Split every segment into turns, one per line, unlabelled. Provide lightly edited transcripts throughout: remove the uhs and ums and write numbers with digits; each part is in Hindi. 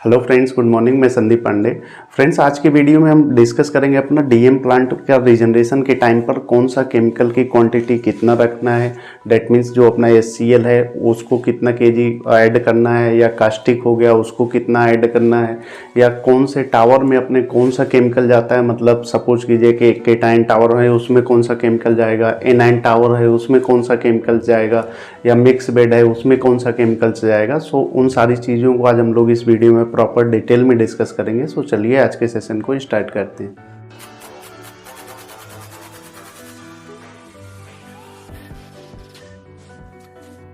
Hello friends, good morning. मैं संदीप पांडे। फ्रेंड्स, आज की वीडियो में हम डिस्कस करेंगे अपना डीएम प्लांट का रीजनरेशन के टाइम पर कौन सा केमिकल की क्वांटिटी कितना रखना है। डेट मीन्स जो अपना एचसीएल है उसको कितना केजी ऐड करना है, या कास्टिक हो गया उसको कितना ऐड करना है, या कौन से टावर में अपने कौन सा केमिकल जाता है। मतलब सपोज कीजिए कि केटाइन टावर है उसमें कौन सा केमिकल जाएगा, एनाइन टावर है उसमें कौन सा केमिकल जाएगा, या मिक्स बेड है उसमें कौन सा केमिकल जाएगा। सो उन सारी चीज़ों को आज हम लोग इस वीडियो में प्रॉपर डिटेल में डिस्कस करेंगे। सो चलिए आज के सेशन को स्टार्ट करते हैं।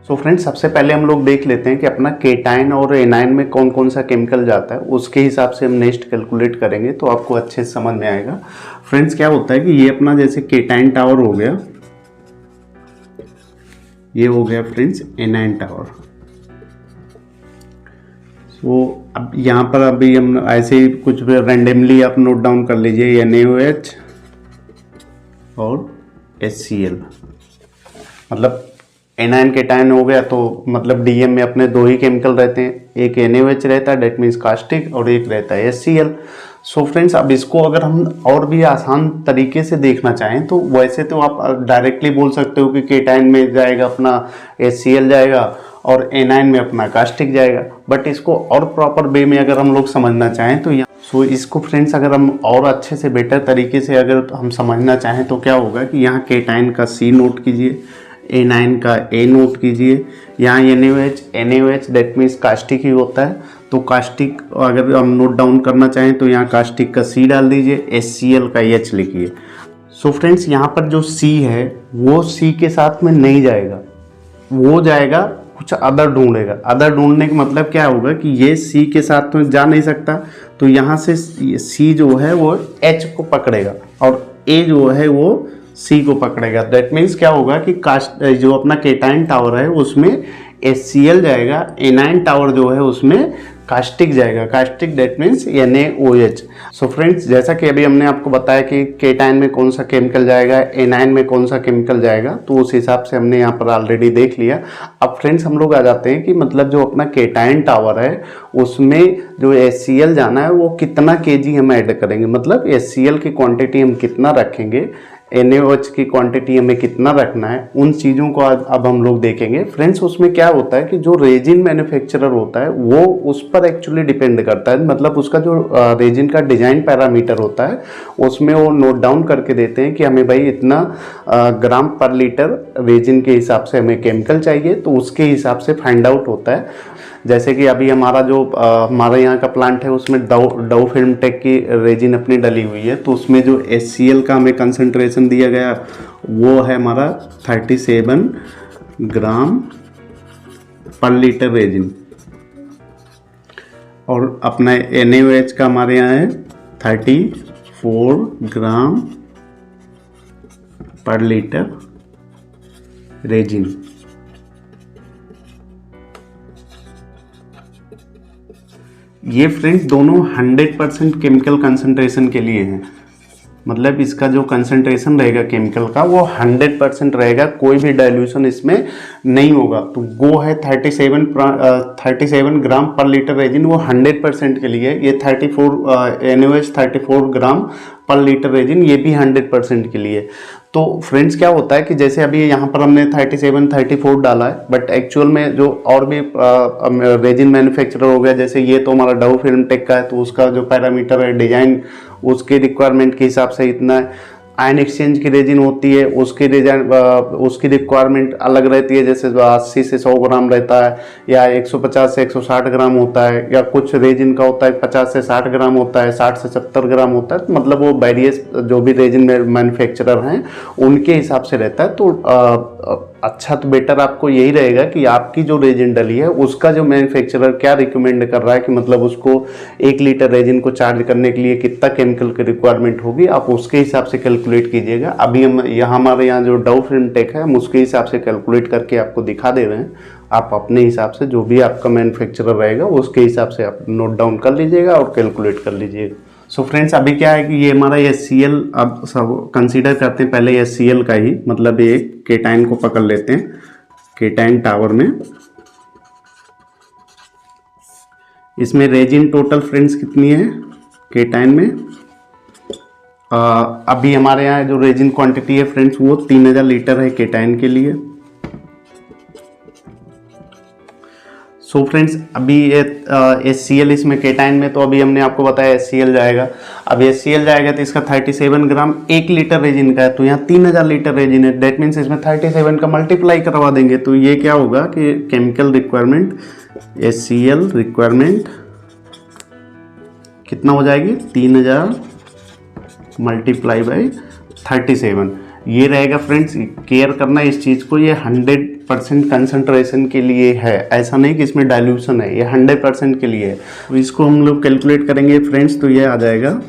सो फ्रेंड्स, सबसे पहले हम लोग देख लेते हैं कि अपना केटाइन और एनाइन में कौन कौन सा केमिकल जाता है। उसके हिसाब से हम नेक्स्ट कैलकुलेट करेंगे तो आपको अच्छे से समझ में आएगा। फ्रेंड्स, क्या होता है कि ये अपना जैसे केटाइन टावर हो गया, ये हो गया फ्रेंड्स एनाइन टावर। तो अब यहाँ पर अभी हम ऐसे ही कुछ रैंडमली आप नोट डाउन कर लीजिए, NaOH और HCl। मतलब एनाइन केटाइन हो गया तो मतलब डीएम में अपने दो ही केमिकल रहते हैं, एक NaOH रहता है डेट मीन्स कास्टिक, और एक रहता है HCl। सो फ्रेंड्स, अब इसको अगर हम और भी आसान तरीके से देखना चाहें तो वैसे तो आप डायरेक्टली बोल सकते हो कि केटाइन में जाएगा अपना HCl जाएगा और एनाइन में अपना कास्टिक जाएगा। बट इसको और प्रॉपर वे में अगर हम लोग समझना चाहें तो यहाँ इसको फ्रेंड्स अगर हम और अच्छे से बेटर तरीके से अगर हम समझना चाहें तो क्या होगा कि यहाँ केटाइन का C नोट कीजिए, एनाइन का A नोट कीजिए, यहाँ NaOH डेट मीन्स कास्टिक ही होता है। तो कास्टिक अगर हम नोट डाउन करना चाहें तो यहाँ कास्टिक का C डाल दीजिए, HCl का H लिखिए। सो फ्रेंड्स, यहाँ पर जो C है वो C के साथ में नहीं जाएगा, वो जाएगा कुछ अदर ढूंढेगा। अदर ढूंढने का मतलब क्या होगा कि ये C के साथ में जा नहीं सकता, तो यहाँ से C जो है वो H को पकड़ेगा और A जो है वो C को पकड़ेगा। दैट मीन्स क्या होगा कि जो अपना केटाइन टावर है उसमें HCl जाएगा, एनाइन टावर जो है उसमें कास्टिक जाएगा। Caustic that means NaOH। So friends, जैसा कि अभी हमने आपको बताया कि केटाइन में कौन सा केमिकल जाएगा, एनाइन में कौन सा केमिकल जाएगा, तो उस हिसाब से हमने यहाँ पर ऑलरेडी देख लिया। अब फ्रेंड्स हम लोग आ जाते हैं कि मतलब जो अपना केटाइन टावर है उसमें जो HCl जाना है वो कितना केजी हम ऐड करेंगे, मतलब HCl की क्वांटिटी हम कितना रखेंगे, NaOH की क्वांटिटी हमें कितना रखना है, उन चीज़ों को अब हम लोग देखेंगे। फ्रेंड्स, उसमें क्या होता है कि जो रेजिन मैन्युफैक्चरर होता है वो उस पर एक्चुअली डिपेंड करता है। मतलब उसका जो रेजिन का डिजाइन पैरामीटर होता है उसमें वो नोट डाउन करके देते हैं कि हमें भाई इतना ग्राम पर लीटर रेजिन के हिसाब से हमें केमिकल चाहिए, तो उसके हिसाब से फाइंड आउट होता है। जैसे कि अभी हमारा जो हमारे यहाँ का प्लांट है उसमें डव फिल्म टेक की रेजिन अपनी डली हुई है, तो उसमें जो HCl का हमें कंसंट्रेशन दिया गया वो है हमारा 37 ग्राम पर लीटर रेजिन, और अपना NaOH का हमारे यहाँ है 34 ग्राम पर लीटर रेजिन। ये फ्रेंड्स दोनों 100% केमिकल कंसंट्रेशन के लिए हैं। मतलब इसका जो कंसंट्रेशन रहेगा केमिकल का वो 100% रहेगा, कोई भी डाइल्यूशन इसमें नहीं होगा। तो गो है 37 ग्राम पर लीटर रेजिन, वो 100% के लिए। ये 34 NaOH 34 ग्राम पर लीटर रेजिन, ये भी 100% के लिए। तो फ्रेंड्स, क्या होता है कि जैसे अभी यहाँ पर हमने 34 डाला है, बट एक्चुअल में जो और भी रेजिन मैन्युफैक्चरर हो गया, जैसे ये तो हमारा डव फिल्म टेक का है, तो उसका जो पैरामीटर है डिजाइन उसके रिक्वायरमेंट के हिसाब से इतना है। आयन एक्सचेंज की रेजिन होती है, उसकी डिजाइन उसकी रिक्वायरमेंट अलग रहती है, जैसे 80 से 100 ग्राम रहता है, या 150 से 160 ग्राम होता है, या कुछ रेजिन का होता है 50 से 60 ग्राम होता है, 60 से 70 ग्राम होता है। तो मतलब वो वेरियस जो भी रेजिन मैन्युफैक्चरर हैं उनके हिसाब से रहता है। तो अच्छा तो बेटर आपको यही रहेगा कि आपकी जो रेजिन डली है उसका जो मैन्युफैक्चरर क्या रिकमेंड कर रहा है कि मतलब उसको 1 लीटर रेजिन को चार्ज करने के लिए कितना केमिकल की रिक्वायरमेंट होगी, आप उसके हिसाब से कैलकुलेट कीजिएगा। अभी हम हमारे यहाँ जो डव फिल्म टेक है हम उसके हिसाब से कैलकुलेट करके आपको दिखा दे रहे हैं। आप अपने हिसाब से जो भी आपका मैन्युफैक्चरर रहेगा उसके हिसाब से आप नोट डाउन कर लीजिएगा और कैलकुलेट कर लीजिएगा। सो फ्रेंड्स, अभी क्या है कि ये हमारा HCl अब सब कंसीडर करते हैं पहले HCl का ही। मतलब ये केटाइन को पकड़ लेते हैं, केटाइन टावर में इसमें रेजिन टोटल फ्रेंड्स कितनी है केटाइन में? अभी हमारे यहाँ जो रेजिन क्वांटिटी है फ्रेंड्स वो 3000 लीटर है केटाइन के लिए। सो फ्रेंड्स अभी HCl इसमें केटाइन में, तो अभी हमने आपको बताया HCl जाएगा। अब HCl जाएगा तो इसका 37 ग्राम 1 लीटर रेजिन का है, तो यहाँ 3000 लीटर रेजिन है, दैट मीन्स इसमें 37 का मल्टीप्लाई करवा देंगे तो ये क्या होगा कि केमिकल रिक्वायरमेंट HCl रिक्वायरमेंट कितना हो जाएगी 3000 मल्टीप्लाई बाई 37। ये रहेगा फ्रेंड्स, केयर करना इस चीज़ को, ये 100% कंसंट्रेशन के लिए है, ऐसा नहीं कि इसमें डाइल्यूशन है, ये 100% के लिए है। तो इसको हम लोग कैलकुलेट करेंगे फ्रेंड्स, तो ये आ जाएगा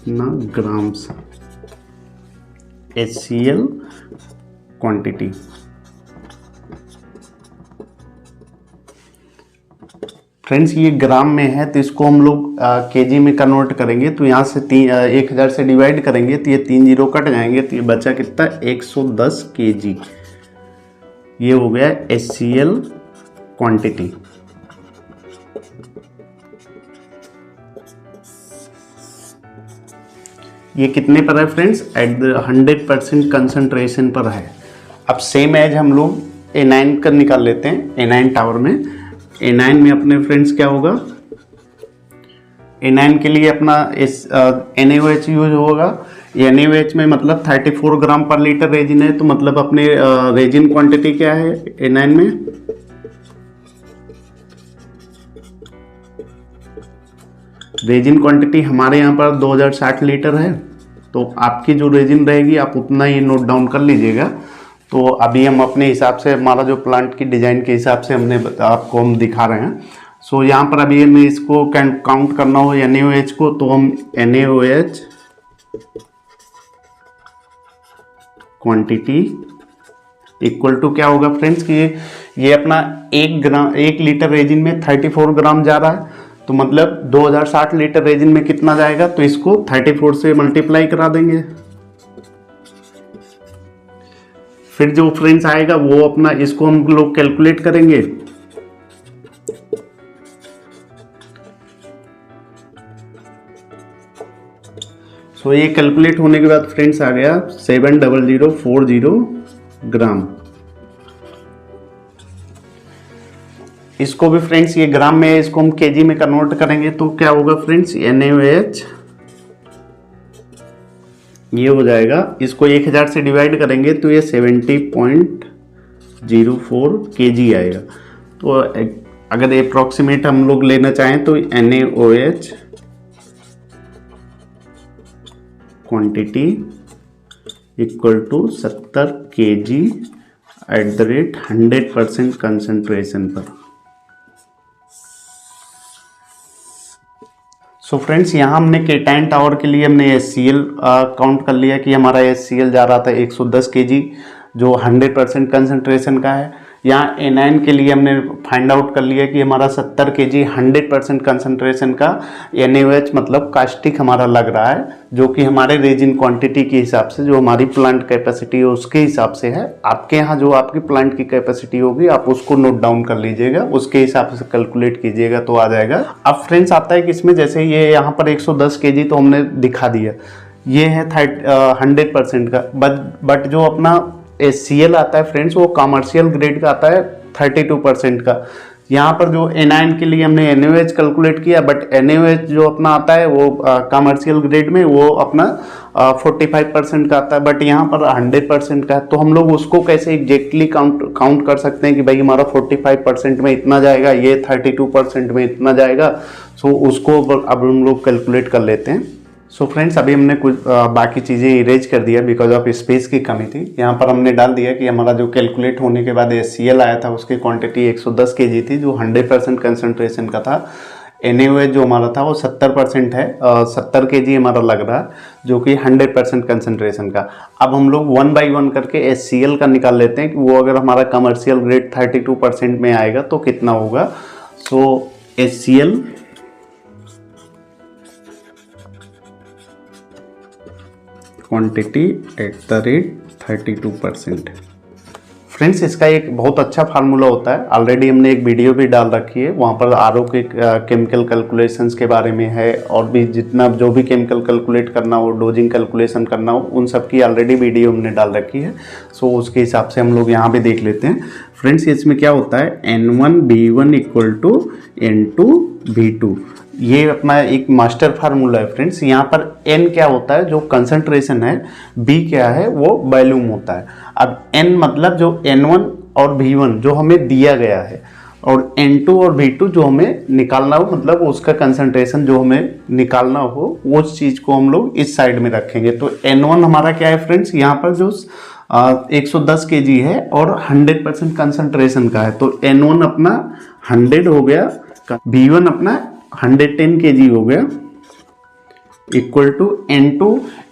ना ग्राम्स HCl क्वांटिटी। फ्रेंड्स ये ग्राम में है तो इसको हम लोग केजी में कन्वर्ट करेंगे, तो यहाँ से 1000 से डिवाइड करेंगे तो ये 3 जीरो कट जाएंगे, तो ये बचा कितना 110 केजी। ये हो गया HCl क्वांटिटी। ये कितने पर है फ्रेंड्स? एट द 100% कंसंट्रेशन पर है। अब सेम एज हम लोग A9 का निकाल लेते हैं। A9 टावर में, A9 में अपने फ्रेंड्स क्या होगा, A9 के लिए अपना NaOH यूज होगा। NaOH में मतलब 34 ग्राम पर लीटर रेजिन है, तो मतलब अपने रेजिन क्वांटिटी क्या है A9 में? रेजिन क्वांटिटी हमारे यहाँ पर 2060 लीटर है, तो आपकी जो रेजिन रहेगी आप उतना ही नोट डाउन कर लीजिएगा। तो अभी हम अपने हिसाब से, हमारा जो प्लांट की डिज़ाइन के हिसाब से हमने आपको हम दिखा रहे हैं। सो यहाँ पर अभी हमें इसको काउंट करना हो NaOH को, तो हम NaOH क्वांटिटी इक्वल टू क्या होगा फ्रेंड्स कि ये अपना 1 लीटर रेजिन में 34 ग्राम जा रहा है, तो मतलब 2060 लीटर रेजिन में कितना जाएगा, तो इसको 34 से मल्टीप्लाई करा देंगे। फिर जो फ्रेंड्स आएगा वो अपना, इसको हम लोग कैलकुलेट करेंगे। सो ये कैलकुलेट होने के बाद फ्रेंड्स आ गया 70040 ग्राम। इसको भी फ्रेंड्स ये ग्राम में है, इसको हम केजी में कन्वर्ट करेंगे तो क्या होगा फ्रेंड्स NaOH ये हो जाएगा, इसको 1000 से डिवाइड करेंगे तो ये 70.04 केजी आएगा। तो अगर अप्रॉक्सीमेट हम लोग लेना चाहें तो NaOH quantity equal to 70 KG at the rate 100% concentration पर। सो फ्रेंड्स यहाँ हमने केटाइन टावर के लिए हमने HCl काउंट कर लिया कि हमारा HCl जा रहा था 110 केजी जो 100% कंसंट्रेशन का है। यहाँ A9 के लिए हमने फाइंड आउट कर लिया कि हमारा 70 केजी 100% कंसंट्रेशन का NaOH मतलब कास्टिक हमारा लग रहा है, जो कि हमारे रेजिन क्वांटिटी के हिसाब से, जो हमारी प्लांट कैपेसिटी है उसके हिसाब से है। आपके यहाँ जो आपकी प्लांट की कैपेसिटी होगी आप उसको नोट डाउन कर लीजिएगा, उसके हिसाब से कैलकुलेट कीजिएगा तो आ जाएगा। अब फ्रेंड्स आता है कि इसमें जैसे ये यहाँ पर 110 केजी तो हमने दिखा दिया, ये है 100% का, बट जो अपना HCl आता है फ्रेंड्स वो कमर्शियल ग्रेड का आता है 32% का। यहाँ पर जो A9 के लिए हमने NaOH कैलकुलेट किया, बट NaOH जो अपना आता है वो कमर्शियल ग्रेड में वो अपना 45% का आता है, बट यहाँ पर 100% का है। तो हम लोग उसको कैसे एग्जैक्टली काउंट कर सकते हैं कि भाई हमारा 45% में इतना जाएगा, ये 32% में इतना जाएगा। सो उसको अब हम लोग कैलकुलेट कर लेते हैं। सो फ्रेंड्स अभी हमने कुछ बाकी चीज़ें इरेज कर दिया बिकॉज ऑफ स्पेस की कमी थी। यहाँ पर हमने डाल दिया कि हमारा जो कैलकुलेट होने के बाद HCl आया था उसकी क्वांटिटी 110 केजी थी जो 100% कंसंट्रेशन का था। NaOH जो हमारा था वो 70% है, 70 केजी हमारा लग रहा है जो कि 100% कंसंट्रेशन का। अब हम लोग 1 बाई 1 करके HCl का निकाल लेते हैं कि वो अगर हमारा कमर्शियल ग्रेड 32% में आएगा तो कितना होगा। सो HCl quantity eight the rate 32%। Friends इसका एक बहुत अच्छा फार्मूला होता है, ऑलरेडी हमने एक वीडियो भी डाल रखी है, वहाँ पर आरओ के केमिकल कैलकुलेशंस के बारे में है, और भी जितना जो भी केमिकल कैलकुलेट करना हो, डोजिंग कैलकुलेशन करना हो, उन सब की ऑलरेडी वीडियो हमने डाल रखी है। सो उसके हिसाब से हम लोग यहाँ पे देख लेते हैं। फ्रेंड्स इसमें क्या होता है, N1B1 इक्वल टू N2B2, ये अपना एक मास्टर फार्मूला है फ्रेंड्स। यहाँ पर N क्या होता है, जो कंसंट्रेशन है, B क्या है, वो वॉल्यूम होता है। अब N मतलब जो N1 और V1 जो हमें दिया गया है, और N2 और V2 जो हमें निकालना हो, मतलब उसका कंसंट्रेशन जो हमें निकालना हो, उस चीज़ को हम लोग इस साइड में रखेंगे। तो N1 हमारा क्या है फ्रेंड्स, यहाँ पर जो 110 kg है और 100% कंसंट्रेशन का है, तो N1 अपना 100 हो गया, V1 अपना 110 kg हो गया, इक्वल टू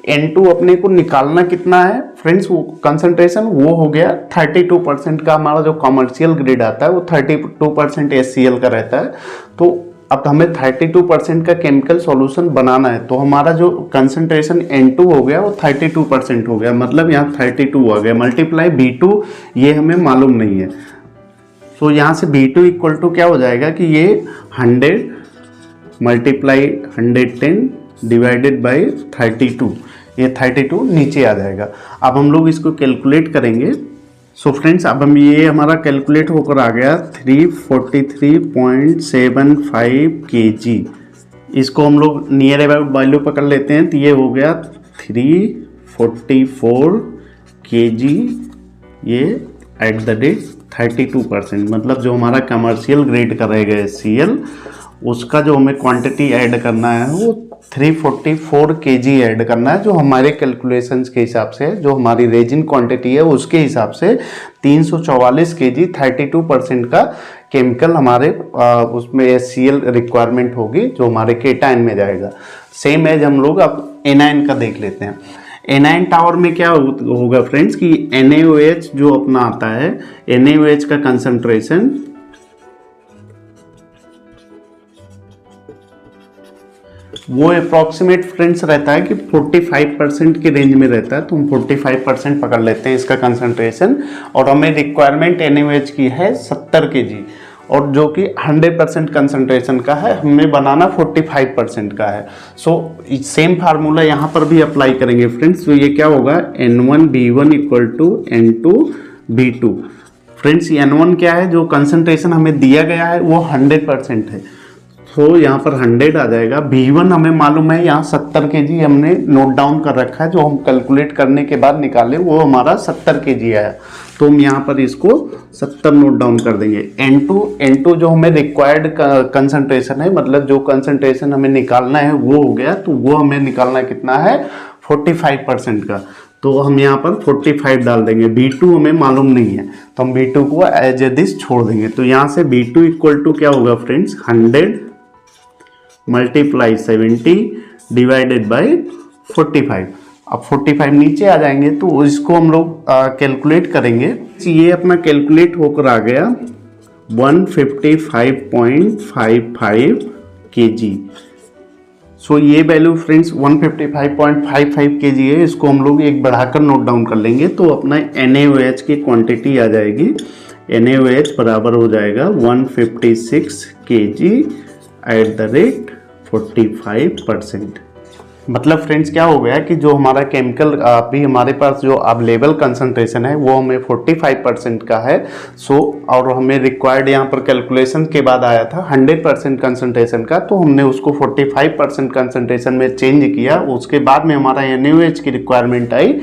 N2 अपने को निकालना कितना है फ्रेंड्स, वो कंसंट्रेशन वो हो गया 32% का। हमारा जो कमर्शियल ग्रेड आता है वो 32% HCl का रहता है। तो अब हमें 32% का केमिकल सॉल्यूशन बनाना है, तो हमारा जो कंसंट्रेशन N2 हो गया वो 32% हो गया, मतलब यहाँ 32 आ गया, मल्टीप्लाई V2 ये हमें मालूम नहीं है। तो यहाँ से V2 इक्वल टू क्या हो जाएगा कि ये 100 मल्टीप्लाई 110 डिवाइडेड बाई 32, ये 32 नीचे आ जाएगा। अब हम लोग इसको कैलकुलेट करेंगे। सो फ्रेंड्स अब हम ये हमारा कैलकुलेट होकर आ गया 343.75 kg। इसको हम लोग नियर अबाउट वैल्यू पकड़ लेते हैं, तो ये हो गया 344 kg, ये एट द रेट 32%, मतलब जो हमारा कमर्शियल ग्रेड का रहेगा HCl, उसका जो हमें क्वांटिटी ऐड करना है वो 344 kg ऐड करना है, जो हमारे कैलकुलेशंस के हिसाब से, जो हमारी रेजिन क्वांटिटी है उसके हिसाब से 344 kg 32% का केमिकल हमारे उसमें HCl रिक्वायरमेंट होगी, जो हमारे केटाइन में जाएगा। सेम एज हम लोग अब एनाइन का देख लेते हैं। एनाइन टावर में क्या होगा फ्रेंड्स कि NaOH जो अपना आता है, NaOH का कंसंट्रेशन वो अप्रॉक्सीमेट फ्रेंड्स रहता है कि 45% के रेंज में रहता है, तो हम 45% पकड़ लेते हैं इसका कंसंट्रेशन, और हमें रिक्वायरमेंट NaOH की है 70 kg, और जो कि 100% कंसंट्रेशन का है, हमें बनाना 45% का है। सो सेम फार्मूला यहाँ पर भी अप्लाई करेंगे फ्रेंड्स। तो ये क्या होगा, N1B1 equal to N2B2। Friends N1 क्या है, जो कंसंट्रेशन हमें दिया गया है वो 100% है, तो यहाँ पर 100 आ जाएगा। V1 हमें मालूम है, यहाँ 70 kg हमने नोट डाउन कर रखा है, जो हम कैलकुलेट करने के बाद निकाले वो हमारा 70 kg आया, तो हम यहाँ पर इसको 70 नोट डाउन कर देंगे। N2 जो हमें रिक्वायर्ड कंसंट्रेशन है, मतलब जो कंसंट्रेशन हमें निकालना है वो हो गया, तो वो हमें निकालना कितना है 45% का, तो हम यहाँ पर 45 डाल देंगे। V2 हमें मालूम नहीं है, तो हम V2 को एज ए दिस छोड़ देंगे। तो यहाँ से V2 इक्वल टू क्या होगा फ्रेंड्स, 100 मल्टीप्लाई 70 डिवाइडेड बाई 45। अब 45 नीचे आ जाएंगे, तो इसको हम लोग कैलकुलेट करेंगे। ये अपना कैलकुलेट होकर आ गया 155.55 kg। सो ये वैल्यू फ्रेंड्स 155.55 kg है, इसको हम लोग एक बढ़ाकर नोट डाउन कर लेंगे, तो अपना NaOH की क्वांटिटी आ जाएगी। NaOH बराबर हो जाएगा 156 kg एट द रेट 45%। मतलब फ्रेंड्स क्या हो गया कि जो हमारा केमिकल अभी हमारे पास जो अवेलेबल कंसंट्रेशन है वो हमें 45% का है। सो और हमें रिक्वायर्ड यहाँ पर कैलकुलेशन के बाद आया था 100% कंसंट्रेशन का, तो हमने उसको 45% कंसंट्रेशन में चेंज किया। उसके बाद में हमारा NaOH की रिक्वायरमेंट आई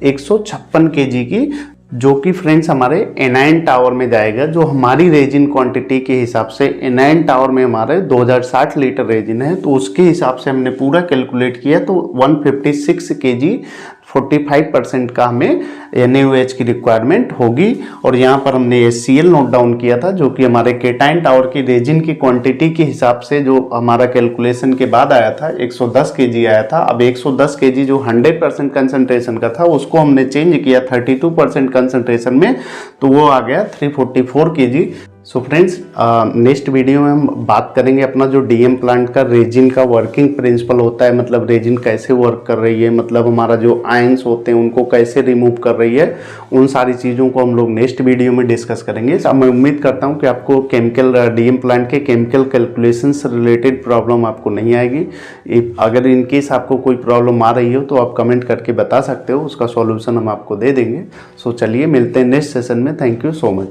156 kg की, जो कि फ्रेंड्स हमारे एनाइन टावर में जाएगा। जो हमारी रेजिन क्वांटिटी के हिसाब से एनाइन टावर में हमारे 2060 लीटर रेजिन है, तो उसके हिसाब से हमने पूरा कैलकुलेट किया, तो 156 kg 45% का हमें NaOH की रिक्वायरमेंट होगी। और यहाँ पर हमने HCl नोट डाउन किया था, जो कि हमारे केटाइन टावर की रेजिन की क्वांटिटी के हिसाब से जो हमारा कैलकुलेशन के बाद आया था 110 kg आया था। अब 110 kg जो 100% कंसंट्रेशन का था उसको हमने चेंज किया 32% कंसंट्रेशन में, तो वो आ गया 344 kg। So friends, next video में हम बात करेंगे अपना जो डीएम प्लांट का रेजिन का वर्किंग प्रिंसिपल होता है, मतलब रेजिन कैसे वर्क कर रही है, मतलब हमारा जो आयंस होते हैं उनको कैसे रिमूव कर रही है, उन सारी चीज़ों को हम लोग नेक्स्ट वीडियो में डिस्कस करेंगे। अब मैं उम्मीद करता हूँ कि आपको केमिकल डीएम प्लांट के केमिकल कैलकुलेशन से रिलेटेड प्रॉब्लम आपको नहीं आएगी। अगर इनकेस आपको कोई प्रॉब्लम आ रही हो तो आप कमेंट करके बता सकते हो, उसका सॉल्यूशन हम आपको दे देंगे। सो चलिए मिलते हैं नेक्स्ट सेशन में। Thank you so much.